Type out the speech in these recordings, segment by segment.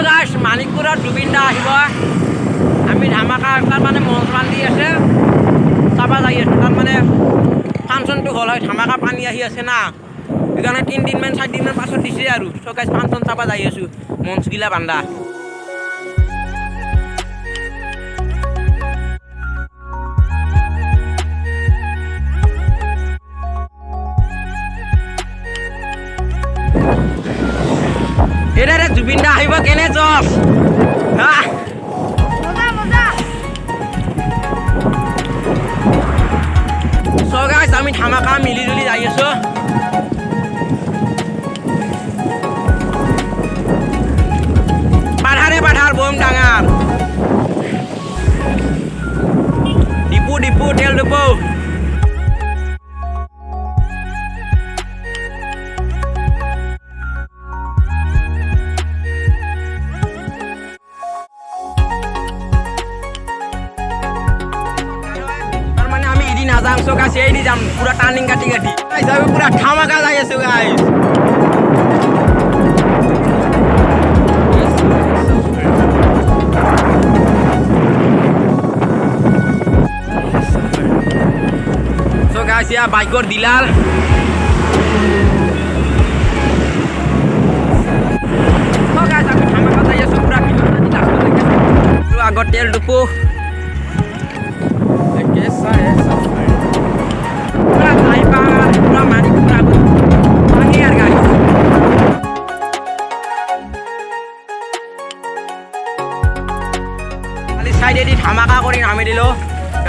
গাইছ মানিকপুৰত জুবিন দা আহিব আমি ধামাকা তাৰ মানে মঞ্চ বান্ধি আছে চাব যাই আছোঁ তাত মানে ফাংচনটো হ'ল হয় ধামাকা পানী আহি আছে না সেইকাৰণে 3 দিনমান 4 দিনমান পাছত দিছে আৰু চ' গাইছ ফাংচন চাব যাই আছোঁ মঞ্চগিলা বান্ধা এৰে জুবিন দা আহিব কেনে জছ হা মজা মজা সো গাইস আমি ধামাকা মিলি জুলি যাই আছো পাঠাৰ বম ডাঙৰ ডিপু তেল ডিপু নাযাম সো গাইছ এই দি যাম পুরা টার্নিং কাটি গাইছ আমি পুরা ধামাকা যাই আছো গাইছ সো গাইছ ইয়া বাইকৰ ডিলাৰ সো গাইছ আমি ধামাকা যাই আছো পুরা কিলোমিটার লাস্ট আগত তেল ডুপো कैसा है सफर पूरा साइबा पूरा मानिकपुर आगो पानी यार गाइस खाली साइड एडी ধামাকা কৰি নামি দিলো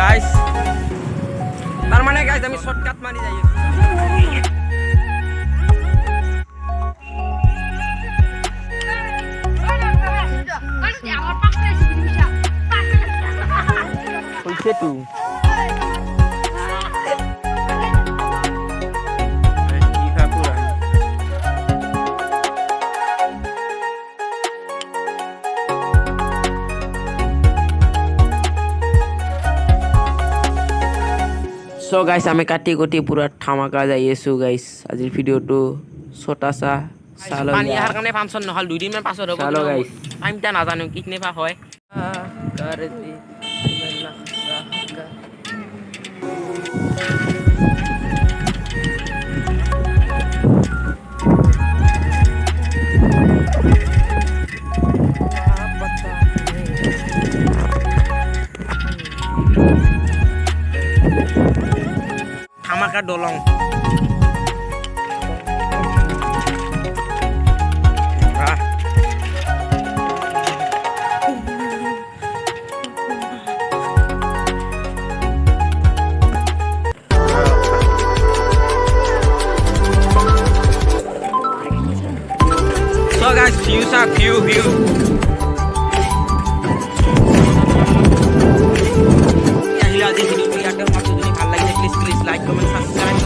গাইস তার মানে গাইস আমি শর্টকাট মারি যাই tu So guys আমি কাটি কুটি পুরা ধামাকা যাই আছো গাইস আজিৰ ভিডিওটো ছোটাসা চালো পানী আহাৰ কাৰণে ফাংচন নহল 2 দিন মান পাছত হ'ব চালো গাইস টাইমটা নাজানো কিতনে পা হয় करती ধামাকা দলং So guys, view.